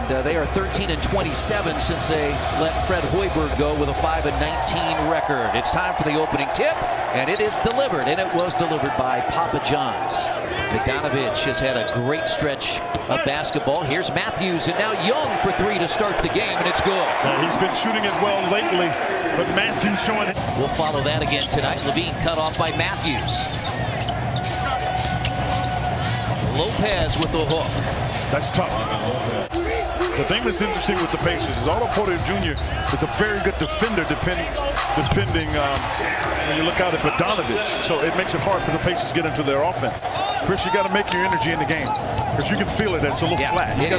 And they are 13-27 since they let Fred Hoiberg go with a 5-19 record. It's time for the opening tip, and it is delivered, and it was delivered by Papa John's. Bogdanovich has had a great stretch of basketball. Here's Matthews, and now Young for three to start the game, and it's good. He's been shooting it well lately, but Matthews showing it. We'll follow that again tonight. LaVine cut off by Matthews. Lopez with the hook. That's tough. The thing that's interesting with the Pacers is Otto Porter Jr. is a very good defender defending when you look out at Bogdanovich. So it makes it hard for the Pacers to get into their offense. Chris, you got to make your energy in the game because you can feel it. It's a little flat. You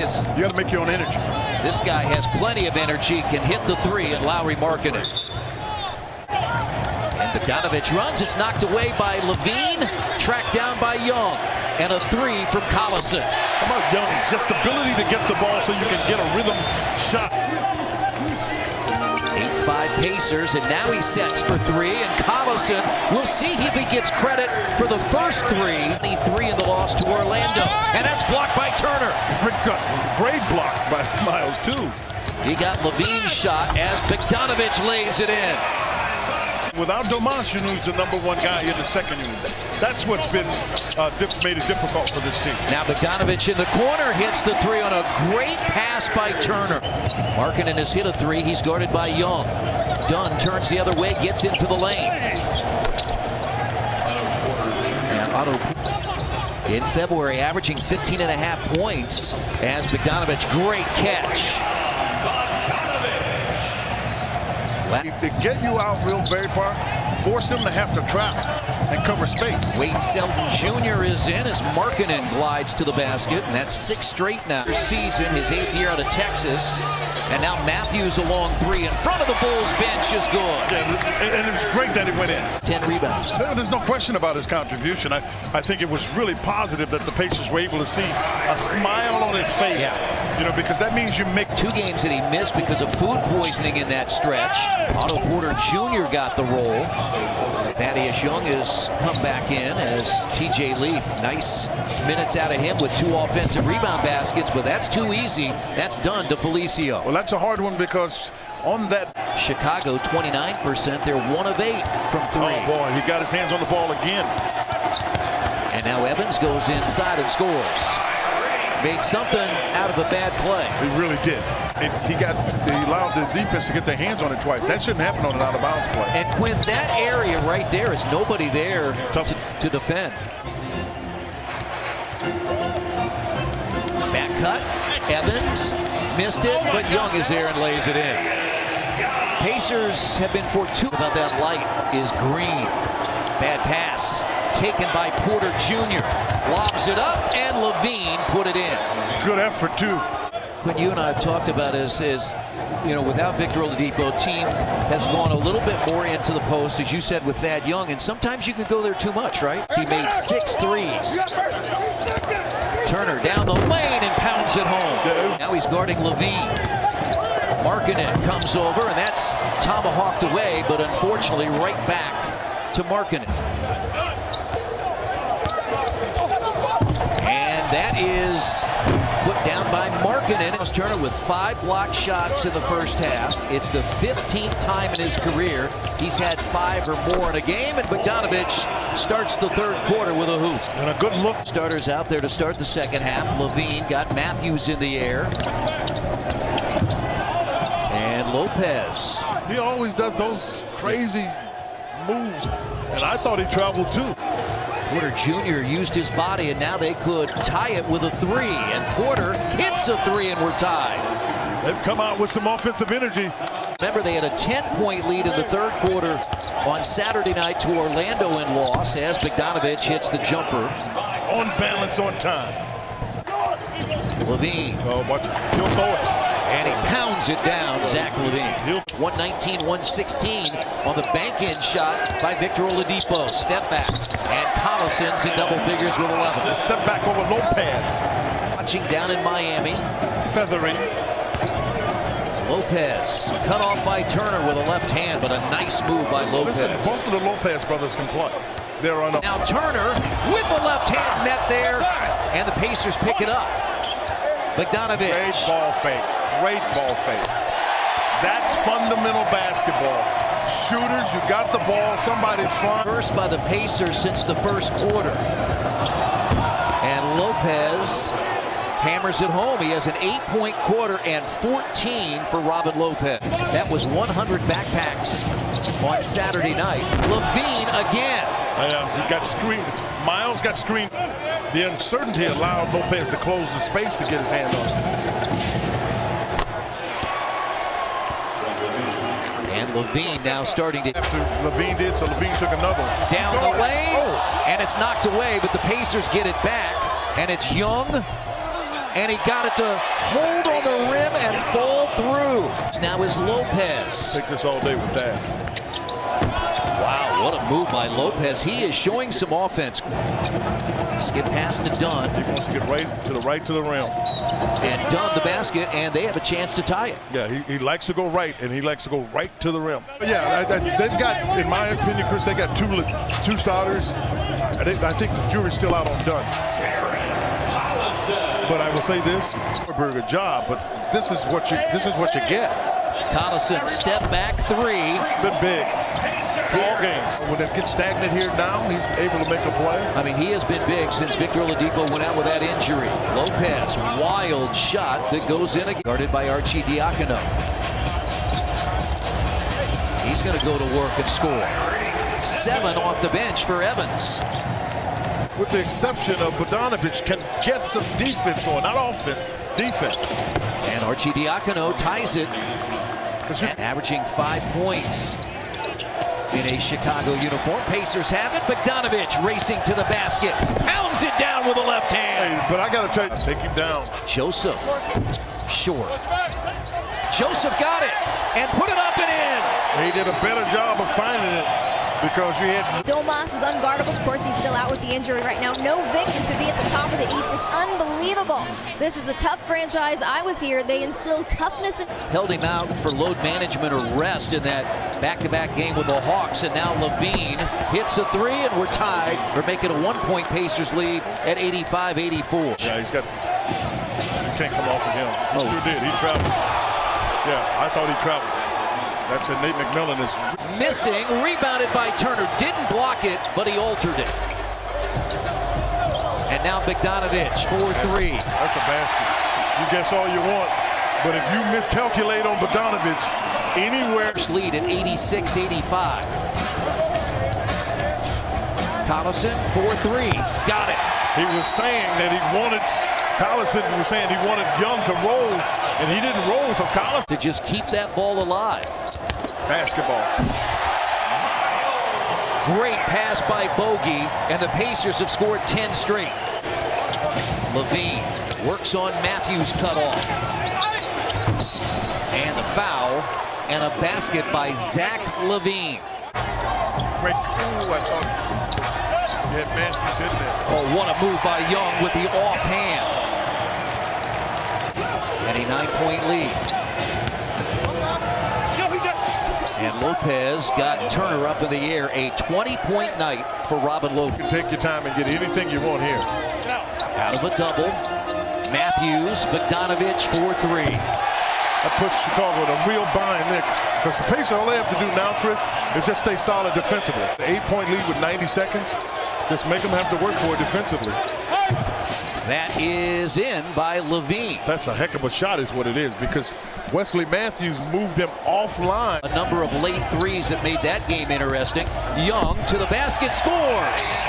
got to make your own energy. This guy has plenty of energy, can hit the three, and Lowry marking it. And Bogdanovich runs. It's knocked away by LaVine, tracked down by Young. And a three from Collison. How about Young? Just the ability to get the ball so you can get a rhythm shot. 8-5 Pacers, and now he sets for three. And Collison, we'll see if he gets credit for the first three. Three in the loss to Orlando. And that's blocked by Turner. Great block by Miles, too. He got LaVine's shot as Bogdanovich lays it in. Without Domantas, who's the #1 guy in the second unit. That's what's been made it difficult for this team. Now Bogdanovich in the corner hits the three on a great pass by Turner. Markkanen has hit a three. He's guarded by Young. Dunn turns the other way, gets into the lane. And Otto in February averaging 15.5 points as Bogdanovich, great catch. To get you out real very far, force them to have to trap and cover space. Wade Selden Jr. is in as Markkanen glides to the basket, and that's 6 straight now. Season, his 8th year out of Texas, and now Matthews a long three in front of the Bulls bench is good. Yeah, and it was great that it went in. 10 rebounds. There's no question about his contribution. I think it was really positive that the Pacers were able to see a smile on his face. Yeah. You know, because that means you make 2 games that he missed because of food poisoning in that stretch. Otto Porter Jr. got the role. Thaddeus Young has come back in as TJ Leaf. Nice minutes out of him with 2 offensive rebound baskets, but that's too easy. That's done to Felicio. Well, that's a hard one because on that Chicago 29%. They're 1 of 8 from 3. Oh boy, he got his hands on the ball again. And now Evans goes inside and scores. Made something out of a bad play. He really did. And he allowed the defense to get their hands on it twice. That shouldn't happen on an out-of-bounds play. And Quinn, that area right there is nobody there to defend. Back cut. Evans missed it, but Young is there and lays it in. Pacers have been fortunate about that. Light is green. Bad pass. Taken by Porter Jr. Lobs it up, and LaVine put it in. Good effort, too. When you and I have talked about is you know, without Victor Oladipo, team has gone a little bit more into the post, as you said, with Thad Young, and sometimes you can go there too much, right? He made 6 threes. Turner down the lane and pounds it home. Now he's guarding LaVine. Markkanen comes over, and that's tomahawked away, but unfortunately right back to Markkanen. That is put down by Markkanen. Turner with 5 blocked shots in the first half. It's the 15th time in his career he's had 5 or more in a game, and Bogdanovich starts the 3rd quarter with a hoop. And a good look. Starters out there to start the 2nd half. LaVine got Matthews in the air. And Lopez. He always does those crazy moves, and I thought he traveled too. Porter Jr. used his body, and now they could tie it with a 3. And Porter hits a 3, and we're tied. They've come out with some offensive energy. Remember, they had a 10-point lead in the 3rd quarter on Saturday night to Orlando in loss as Bogdanovich hits the jumper. On balance, on time. LaVine. Oh, watch it. He'll throw it. And he pounds it down, Zach LaVine. 119-116 on the bank-in shot by Victor Oladipo. Step back. And Collison's in double figures with 11. Step back over Lopez. Watching down in Miami. Feathering. Lopez cut off by Turner with a left hand, but a nice move by Lopez. Listen, both of the Lopez brothers can play. They're on. Now Turner with the left hand net there, and the Pacers pick it up. Bogdanovich. Great ball fake. Great ball fake. That's fundamental basketball. Shooters, you got the ball, somebody's front. First by the Pacers since the first quarter. And Lopez hammers it home. He has an 8-point quarter and 14 for Robin Lopez. That was 100 backpacks on Saturday night. LaVine again. He got screened. Miles got screened. The uncertainty allowed Lopez to close the space to get his hand on it. And LaVine now starting to... After LaVine did, so LaVine took another one. Down the lane, and it's knocked away, but the Pacers get it back, and it's Young, and he got it to hold on the rim and fall through. Now is Lopez. Take this all day with that. Wow, what a move by Lopez. He is showing some offense. Skip pass to Dunn. He wants to get right to the rim. And Dunn the basket, and they have a chance to tie it. Yeah, he likes to go right, and he likes to go right to the rim. Yeah, they've got, in my opinion, Chris, they got two starters. I think the jury's still out on Dunn. But I will say this: very good job. But this is what you get. Collison step back three. Been big. All game. When it gets stagnant here now, he's able to make a play. I mean, he has been big since Victor Oladipo went out with that injury. Lopez, wild shot that goes in again. Guarded by Arcidiacono. He's going to go to work and score. 7 off the bench for Evans. With the exception of Bogdanovich, can get some defense going, not offense, defense. And Arcidiacono ties it, averaging 5 points in a Chicago uniform. Pacers have it. Bogdanovich racing to the basket, pounds it down with a left hand. Hey, but I got to tell you, take him down. Joseph, short. Joseph got it and put it up and in. He did a better job of finding it. Because you had... Domas is unguardable. Of course, he's still out with the injury right now. No Vic, and to be at the top of the East, it's unbelievable. This is a tough franchise. I was here. They instill toughness. Held him out for load management or rest in that back-to-back game with the Hawks, and now LaVine hits a 3, and we're tied. We're making a 1-point Pacers lead at 85-84. Yeah, he's got... You can't come off of him. He sure did. He traveled. Yeah, I thought he traveled. That's it. Nate McMillan is missing. Rebounded by Turner. Didn't block it, but he altered it. And now Bogdanovich, 4-3. That's a basket. You guess all you want, but if you miscalculate on Bogdanovich anywhere. First lead at 86-85. Collison, 4-3. Got it. He was saying that he wanted. Collison was saying he wanted Young to roll, and he didn't roll, so Collison to just keep that ball alive. Basketball. Great pass by Bogey, and the Pacers have scored 10 straight. LaVine works on Matthews' cutoff. And the foul, and a basket by Zach LaVine. Great. Ooh, I thought he had Matthews in there. Oh, what a move by Young with the offhand. And a 9-point lead. And Lopez got Turner up in the air. A 20-point night for Robin Lopez. You can take your time and get anything you want here. Out of a double. Matthews, Bogdanovich, 4-3. That puts Chicago in a real bind there. Because the Pacers, all they have to do now, Chris, is just stay solid defensively. The 8-point lead with 90 seconds. Just make them have to work for it defensively. That is in by LaVine. That's a heck of a shot is what it is, because Wesley Matthews moved him offline. A number of late threes that made that game interesting. Young to the basket, scores.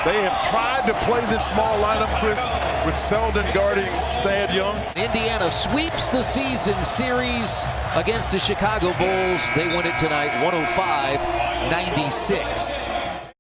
They have tried to play this small lineup, Chris, with Selden guarding Thad Young. Indiana sweeps the season series against the Chicago Bulls. They win it tonight, 105-96.